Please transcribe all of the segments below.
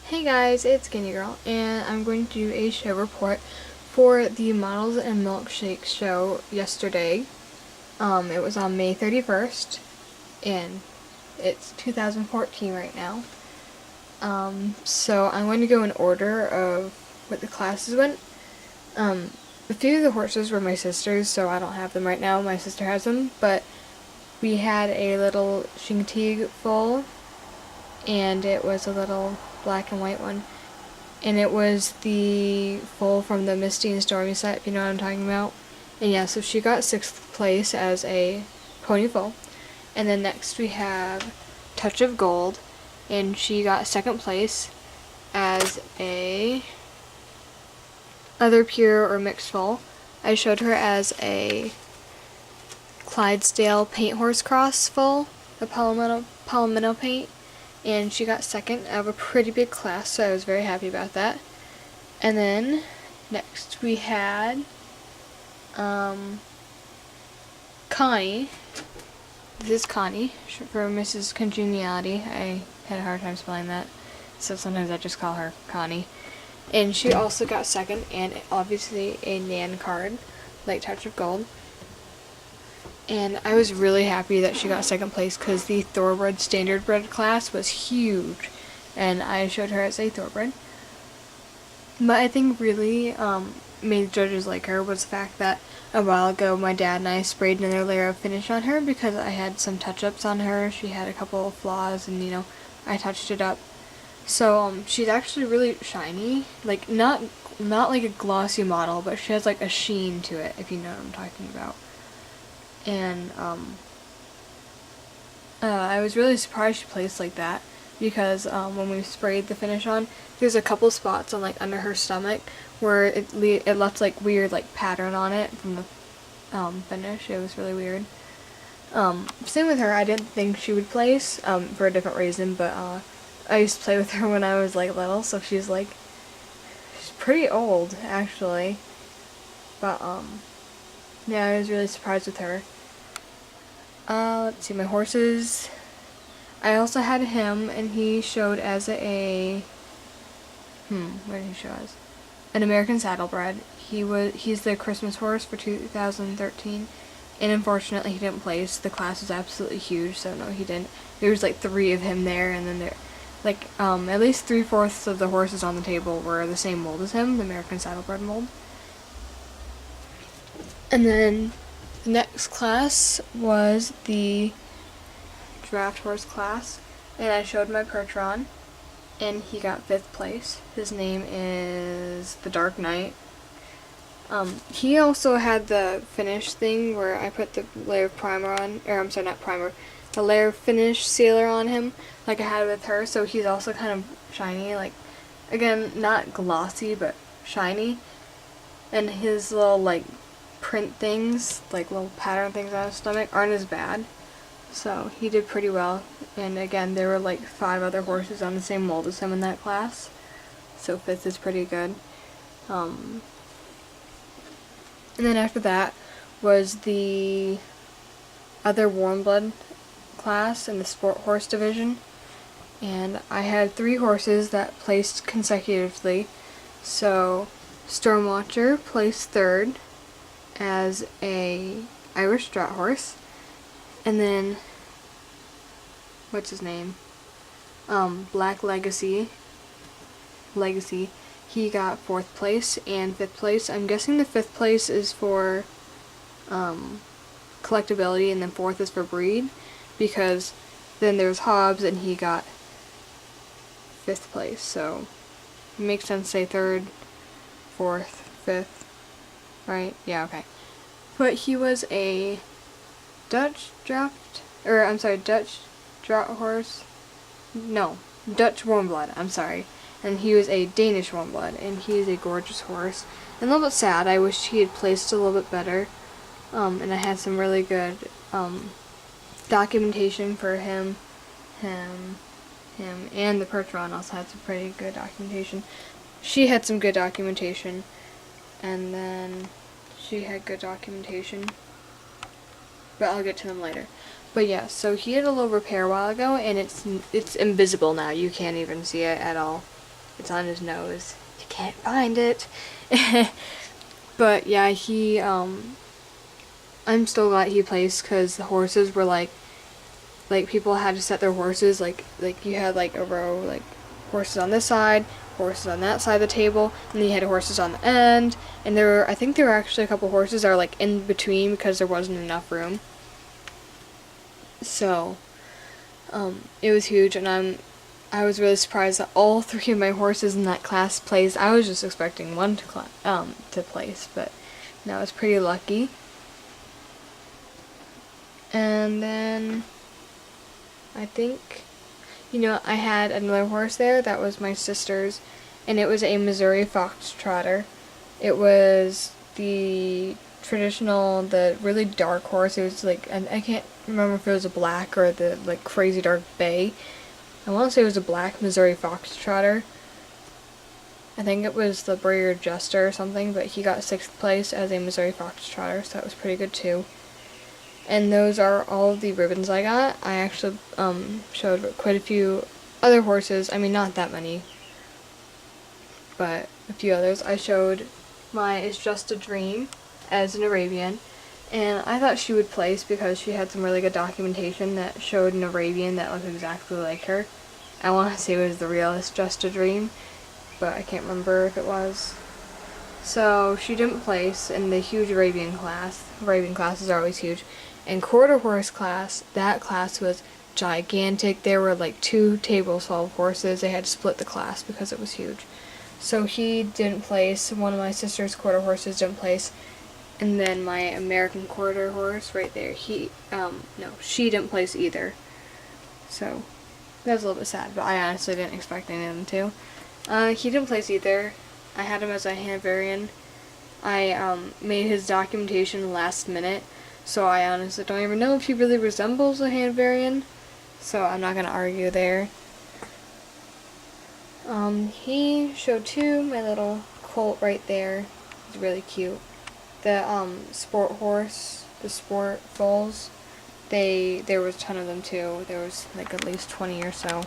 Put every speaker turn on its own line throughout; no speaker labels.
Hey guys, it's Skinny Girl, and I'm going to do a show report for the Models and Milkshakes show yesterday. It was on May 31st, and it's 2014 right now. So I'm going to go in order of what the classes went. A few of the horses were my sister's, so I don't have them right now. My sister has them, but we had a little Shintig foal, and it was a little black and white one. And it was the foal from the Misty and Stormy set, if you know what I'm talking about. And yeah, so she got 6th place as a pony foal. And then next we have Touch of Gold, and she got 2nd place as a other pure or mixed foal. I showed her as a Clydesdale paint horse cross foal, the Palomino paint, and she got 2nd out of a pretty big class, so I was very happy about that. And then next we had Connie. This is Connie for Mrs. Congeniality. I had a hard time spelling that, so sometimes I just call her Connie. And she also got 2nd, and obviously a Nan card, like Touch of Gold. And I was really happy that she got 2nd place because the Thoroughbred Standardbred class was huge, and I showed her as a Thoroughbred. But I think really made the judges like her was the fact that a while ago my dad and I sprayed another layer of finish on her because I had some touch-ups on her. She had a couple of flaws, and I touched it up. So she's actually really shiny, like not like a glossy model, but she has like a sheen to it, if you know what I'm talking about. And I was really surprised she placed like that because when we sprayed the finish on, there's a couple spots on like under her stomach where it left like weird like pattern on it from the finish. It was really weird. Same with her. I didn't think she would place for a different reason, but I used to play with her when I was like little, so she's pretty old actually. But yeah, I was really surprised with her. Let's see, my horses. I also had him, and he showed as where did he show as? An American Saddlebred. He's the Christmas horse for 2013, and unfortunately he didn't place. The class was absolutely huge, so no, he didn't. There was like 3 of him there, and then at least 3/4 of the horses on the table were the same mold as him, the American Saddlebred mold. And then the next class was the draft horse class, and I showed my Percheron, and he got 5th place. His name is the Dark Knight. He also had the finish thing where I put the layer of primer on, or I'm sorry, not primer, the layer of finish sealer on him, like I had with her, so he's also kind of shiny, like, again, not glossy, but shiny. And his little, like, print things, like little pattern things on his stomach, aren't as bad. So he did pretty well. And again, there were like 5 other horses on the same mold as him in that class. So 5th is pretty good. And then after that was the other warm blood class in the sport horse division. And I had 3 horses that placed consecutively. So Stormwatcher placed 3rd as a Irish draught horse, and then what's his name? Black Legacy, he got 4th place and 5th place. I'm guessing the 5th place is for collectability, and then 4th is for breed, because then there's Hobbs and he got 5th place, so it makes sense to say 3rd, 4th, 5th. Right? Yeah, okay. But he was a Dutch draught horse. No, Dutch warm blood, I'm sorry. And he was a Danish warm blood, and he is a gorgeous horse. And a little bit sad, I wish he had placed a little bit better. And I had some really good documentation for him, and the Percheron also had some pretty good documentation. She had some good documentation, and then she had good documentation, but I'll get to them later. But yeah, so he had a little repair a while ago, and it's invisible now. You can't even see it at all. It's on his nose. You can't find it. But yeah, I'm still glad he placed, because the horses were like people had to set their horses, like you had like a row, like horses on this side, horses on that side of the table, and then you had horses on the end, and I think there were actually a couple horses that are like in between because there wasn't enough room. So, it was huge, and I was really surprised that all three of my horses in that class placed. I was just expecting one to place, but no, I was pretty lucky. And then I think, I had another horse there that was my sister's, and it was a Missouri Foxtrotter. It was the traditional, the really dark horse. It was like, I can't remember if it was a black or the like crazy dark bay. I want to say it was a black Missouri Foxtrotter. I think it was the Breeder Jester or something, but he got 6th place as a Missouri Foxtrotter, so that was pretty good too. And those are all of the ribbons I got. I actually showed quite a few other horses. I mean, not that many, but a few others. I showed my It's Just a Dream as an Arabian, and I thought she would place because she had some really good documentation that showed an Arabian that looked exactly like her. I want to say it was the real It's Just a Dream, but I can't remember if it was. So she didn't place in the huge Arabian class. Arabian classes are always huge. And quarter horse class, that class was gigantic. There were like 2 tables full of horses. They had to split the class because it was huge. So he didn't place. One of my sister's quarter horses didn't place. And then my American quarter horse right there, she didn't place either. So that was a little bit sad, but I honestly didn't expect any of them to. He didn't place either. I had him as a Hanoverian. I made his documentation last minute, so I honestly don't even know if he really resembles a Hanoverian, so I'm not going to argue there. He showed too, my little colt right there. He's really cute. The sport horse, the sport foals, there was a ton of them too. There was like at least 20 or so.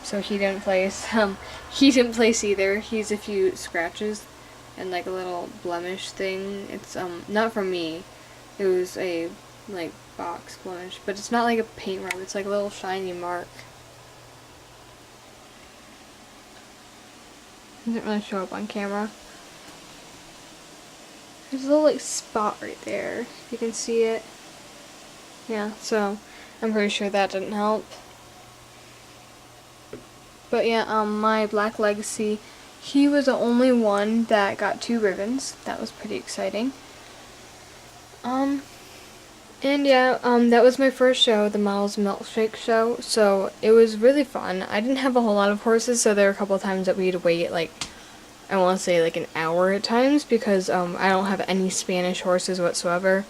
So he didn't place. He didn't place either. He's a few scratches and like a little blemish thing. It's not from me. It was a like box blemish, but it's not like a paint rub. It's like a little shiny mark. Doesn't really show up on camera. There's a little like spot right there. If you can see it. Yeah. So I'm pretty sure that didn't help. But yeah, my Black Legacy, he was the only one that got 2 ribbons. That was pretty exciting. And yeah, that was my first show, the Models Milkshake show, so it was really fun. I didn't have a whole lot of horses, so there were a couple of times that we'd wait, like, I want to say like an hour at times, because I don't have any Spanish horses whatsoever.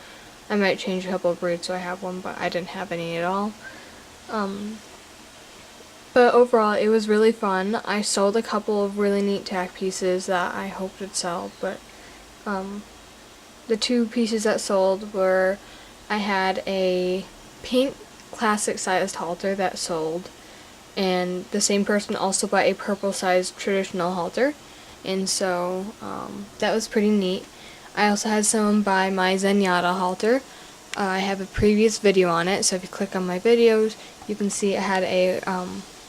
I might change a couple of breeds so I have one, but I didn't have any at all. But overall, it was really fun. I sold a couple of really neat tack pieces that I hoped would sell, but the 2 pieces that sold were, I had a pink classic sized halter that sold, and the same person also bought a purple sized traditional halter, and so that was pretty neat. I also had someone buy my Zenyatta halter. I have a previous video on it, so if you click on my videos, you can see I had a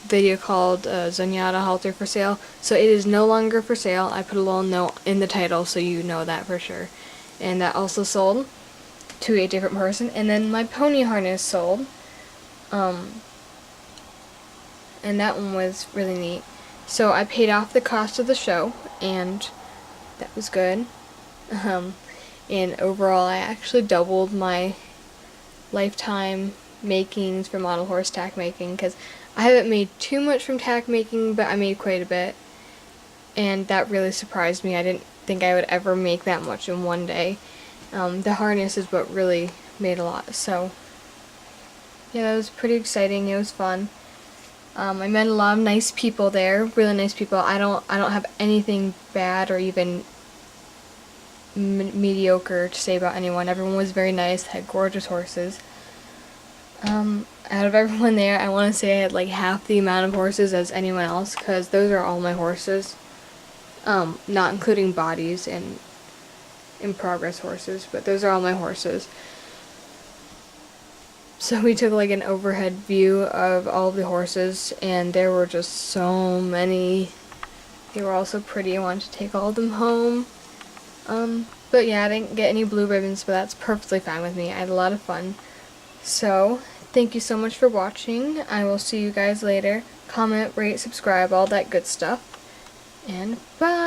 video called Zenyatta halter for sale. So it is no longer for sale. I put a little note in the title so you know that for sure. And that also sold to a different person. And then my pony harness sold. And that one was really neat. So I paid off the cost of the show, and that was good. And overall, I actually doubled my lifetime makings for model horse tack making, because I haven't made too much from tack making, but I made quite a bit, and that really surprised me. I didn't think I would ever make that much in one day. The harness is what really made a lot, so yeah, that was pretty exciting. It was fun. I met a lot of nice people there, really nice people. I don't have anything bad or even mediocre to say about anyone. Everyone was very nice, had gorgeous horses. out of everyone there, I want to say I had like half the amount of horses as anyone else, because those are all my horses. Not including bodies and in progress horses, but those are all my horses. So we took like an overhead view of all of the horses, and there were just so many. They were all so pretty. I wanted to take all of them home. But yeah, I didn't get any blue ribbons, but that's perfectly fine with me. I had a lot of fun. So, thank you so much for watching. I will see you guys later. Comment, rate, subscribe, all that good stuff. And bye!